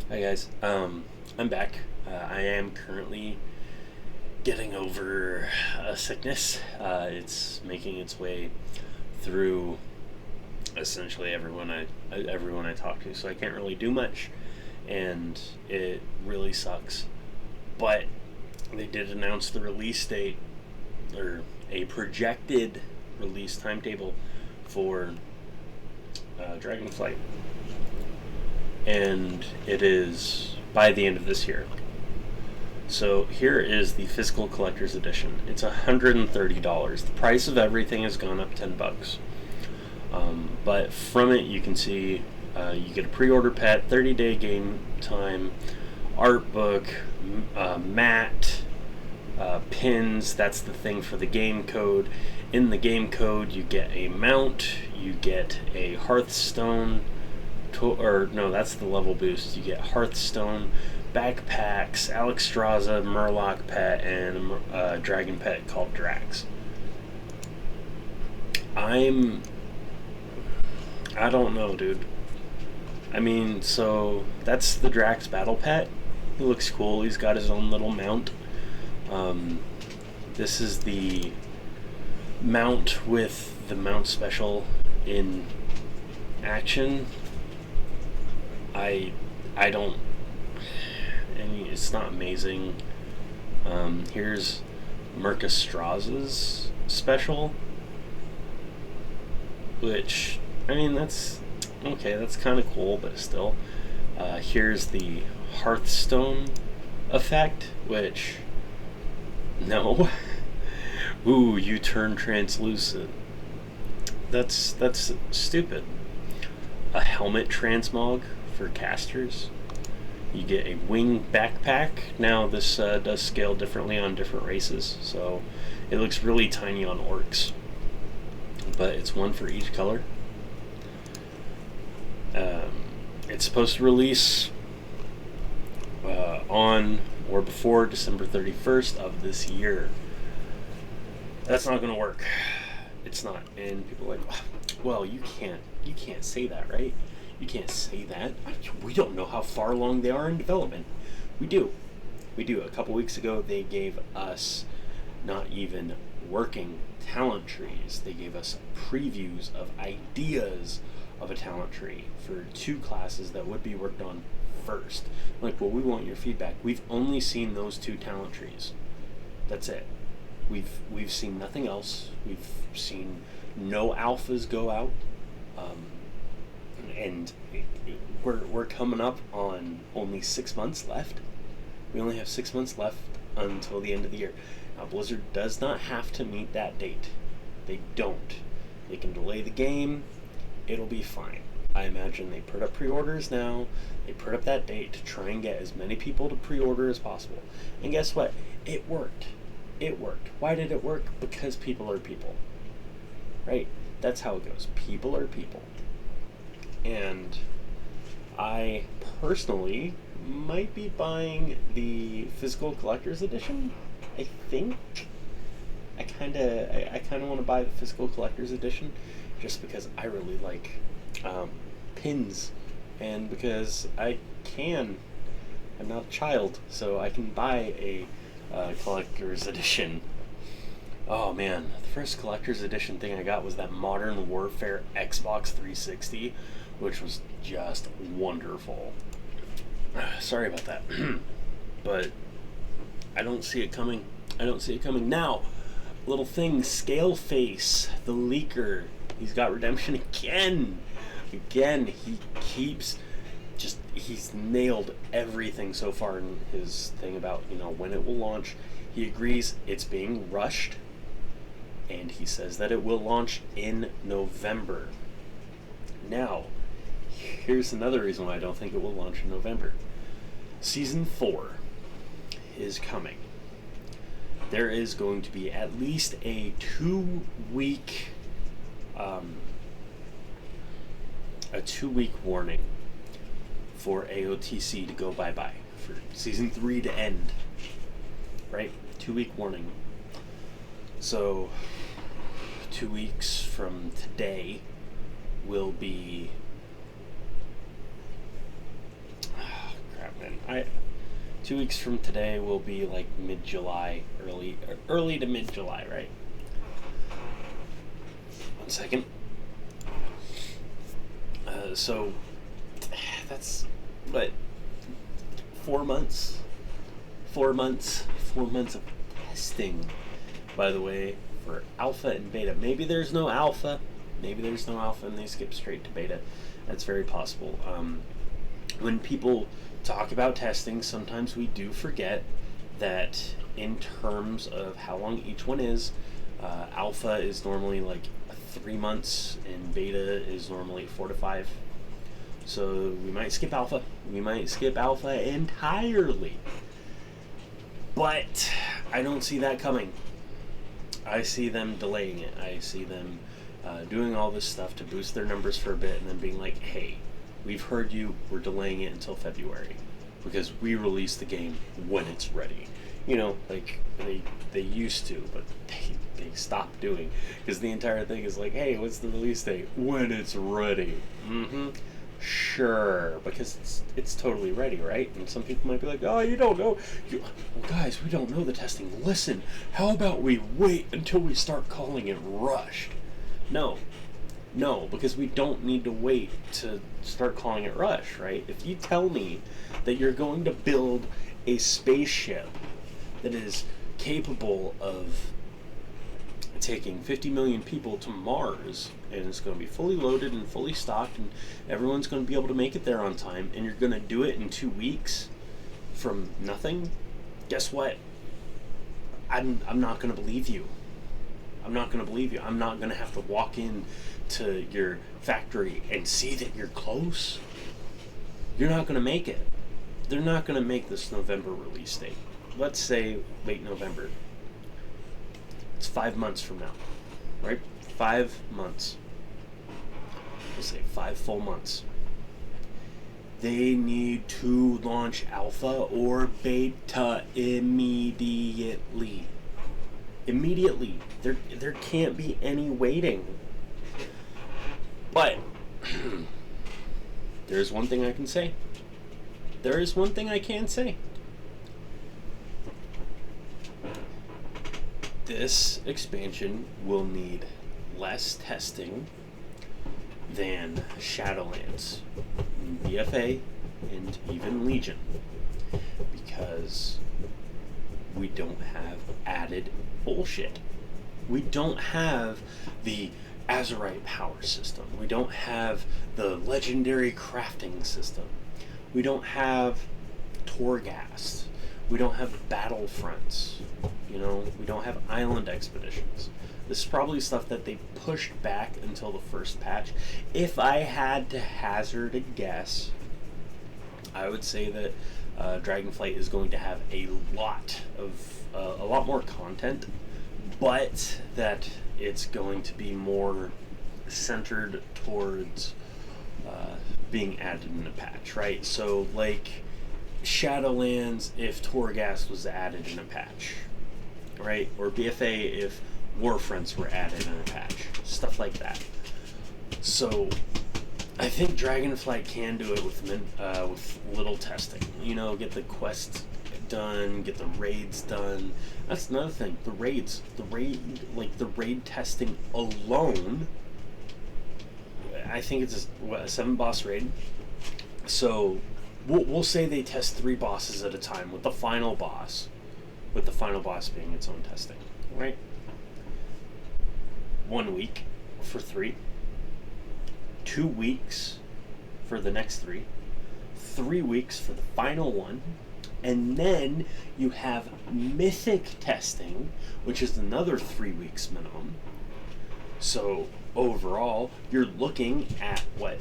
Hi guys, I'm back. I am currently getting over a sickness. It's making its way through essentially everyone I talk to, so I can't really do much, and it really sucks. But they did announce the release date, or a projected release timetable for Dragonflight, and it is by the end of this year. So here is the physical collector's edition. It's $130. The price of everything has gone up $10. But from it, you can see you get a pre-order pet, 30-day game time, art book, mat, pins. That's the thing for the game code. In the game code, you get a mount, you get a Hearthstone, or no, that's the level boost. You get Hearthstone, backpacks, Alexstrasza, Murloc pet, and a dragon pet called Drax. I don't know, dude. I mean, so that's the Drax battle pet. He looks cool. He's got his own little mount. This is the mount with the mount special in action. I don't. I mean, it's not amazing. Here's Mercastraza's special, which, I mean, that's okay. That's kind of cool, but still. Here's the Hearthstone effect, which, no. Ooh, you turn translucent. That's stupid. A helmet transmog for casters. You get a wing backpack. Now this does scale differently on different races, so it looks really tiny on orcs, but it's one for each color. It's supposed to release on or before December 31st of this year. That's not going to work. It's not. And people are like, well, you can't say that, right? You can't say that. We don't know how far along they are in development. We do. A couple weeks ago, they gave us not even working talent trees. They gave us previews of ideas of a talent tree for 2 classes that would be worked on first. Like, well, we want your feedback. We've only seen those 2 talent trees. That's it. We've seen nothing else. We've seen no alphas go out. And we're coming up on only 6 months left. We only have 6 months left until the end of the year. Now, Blizzard does not have to meet that date. They don't. They can delay the game. It'll be fine. I imagine they put up pre-orders now. They put up that date to try and get as many people to pre-order as possible. And guess what? It worked. It worked. Why did it work? Because people are people. Right? That's how it goes. People are people. And I personally might be buying the physical collector's edition. I think I kind of want to buy the physical collector's edition just because I really like pins, and because I'm not a child, so I can buy a collector's edition. Oh man, the first collector's edition thing I got was that Modern Warfare Xbox 360, which was just wonderful. Sorry about that. But I don't see it coming. Now, little thing, Scaleface, the leaker. He's got redemption again. He keeps he's nailed everything so far in his thing about, when it will launch. He agrees it's being rushed, and he says that it will launch in November. Now, here's another reason why I don't think it will launch in November. Season 4 is coming. There is going to be at least a 2-week warning for AOTC to go bye-bye, for Season 3 to end. Right? 2-week warning. So, 2 weeks from today will be... I 2 weeks from today will be like mid-July, early to mid-July, right? 1 second. So that's what 4 months. 4 months of testing. By the way, for alpha and beta. Maybe there's no alpha. And they skip straight to beta. That's very possible. When people talk about testing, sometimes we do forget that in terms of how long each one is, alpha is normally like 3 months and beta is normally 4 to 5. So we might skip alpha. We might skip alpha entirely. But I don't see that coming. I see them delaying it. I see them doing all this stuff to boost their numbers for a bit and then being like, hey, we've heard you, we're delaying it until February because we release the game when it's ready. You know, like they used to, but they stopped doing, because the entire thing is like, hey, what's the release date? When it's ready. Sure, because it's totally ready, right? And some people might be like, oh, you don't know. Well, guys, we don't know the testing. Listen, how about we wait until we start calling it rushed? No, because we don't need to wait to start calling it rush, right? If you tell me that you're going to build a spaceship that is capable of taking 50 million people to Mars, and it's going to be fully loaded and fully stocked, and everyone's going to be able to make it there on time, and you're going to do it in 2 weeks from nothing, guess what? I'm not going to believe you. I'm not going to have to walk in to your factory and see that you're close. You're not going to make it. They're not going to make this November release date. Let's say late November. It's 5 months from now, right? 5 months. We'll say 5 full months. They need to launch alpha or beta immediately. There can't be any waiting. But there's one thing I can say. This expansion will need less testing than Shadowlands, BFA, and even Legion, because we don't have added bullshit. We don't have the Azerite power system. We don't have the legendary crafting system. We don't have Torghast. We don't have battle fronts. You know, we don't have island expeditions. This is probably stuff that they pushed back until the first patch. If I had to hazard a guess, I would say that Dragonflight is going to have a lot more content, but that it's going to be more centered towards being added in a patch, right? So, like Shadowlands, if Torghast was added in a patch, right? Or BFA if Warfronts were added in a patch, stuff like that. So I think Dragonflight can do it with little testing. You know, get the quests done, get the raids done. That's another thing. The raid testing alone. I think it's a 7 boss raid. So we'll say they test 3 bosses at a time, with the final boss being its own testing, right? 1 week for 3, 2 weeks for the next 3, 3 weeks for the final one, and then you have mythic testing, which is another 3 weeks minimum. So overall, you're looking at what,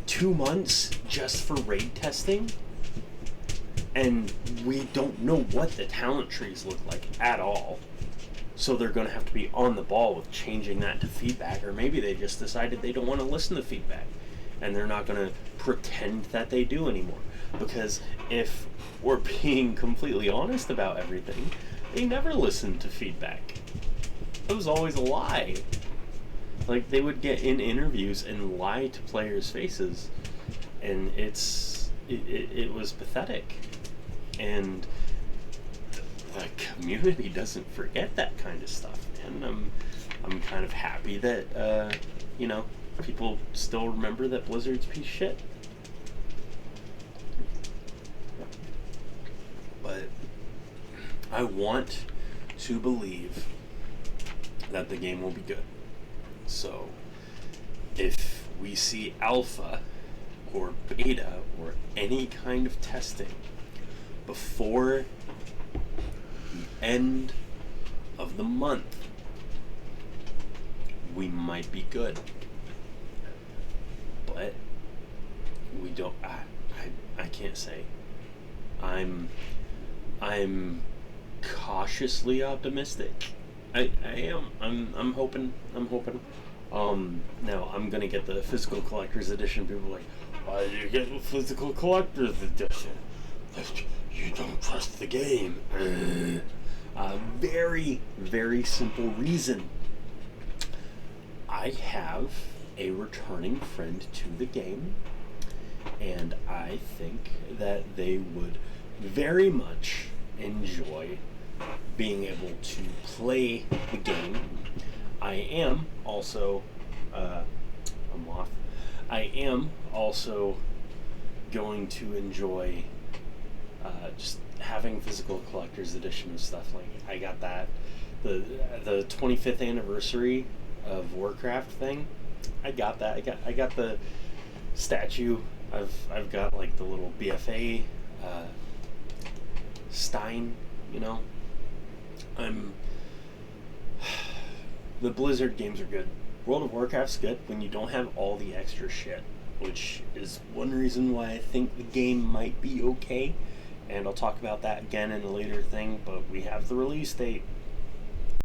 2 months just for raid testing? And we don't know what the talent trees look like at all. So they're going to have to be on the ball with changing that to feedback, or maybe they just decided they don't want to listen to feedback and they're not going to pretend that they do anymore. Because if we're being completely honest about everything, they never listened to feedback. It was always a lie. Like, they would get in interviews and lie to players' faces, and it's it was pathetic, and the community doesn't forget that kind of stuff, and I'm kind of happy that people still remember that Blizzard's a piece of shit. But I want to believe that the game will be good. So if we see alpha or beta or any kind of testing before the end of the month, we might be good. But we don't. I can't say. I'm cautiously optimistic. I am. I'm hoping. Now I'm gonna get the physical collector's edition. People are like, why do you get the physical collector's edition? You don't trust the game. Very, very simple reason. I have a returning friend to the game, and I think that they would very much enjoy being able to play the game. I am also I am also going to enjoy just having physical collector's edition of stuff. Like I got that the 25th anniversary of Warcraft thing. I got that. I got the statue. I've got like the little BFA Stein, the Blizzard games are good. World of Warcraft's good when you don't have all the extra shit, which is one reason why I think the game might be okay, and I'll talk about that again in a later thing, but we have the release date.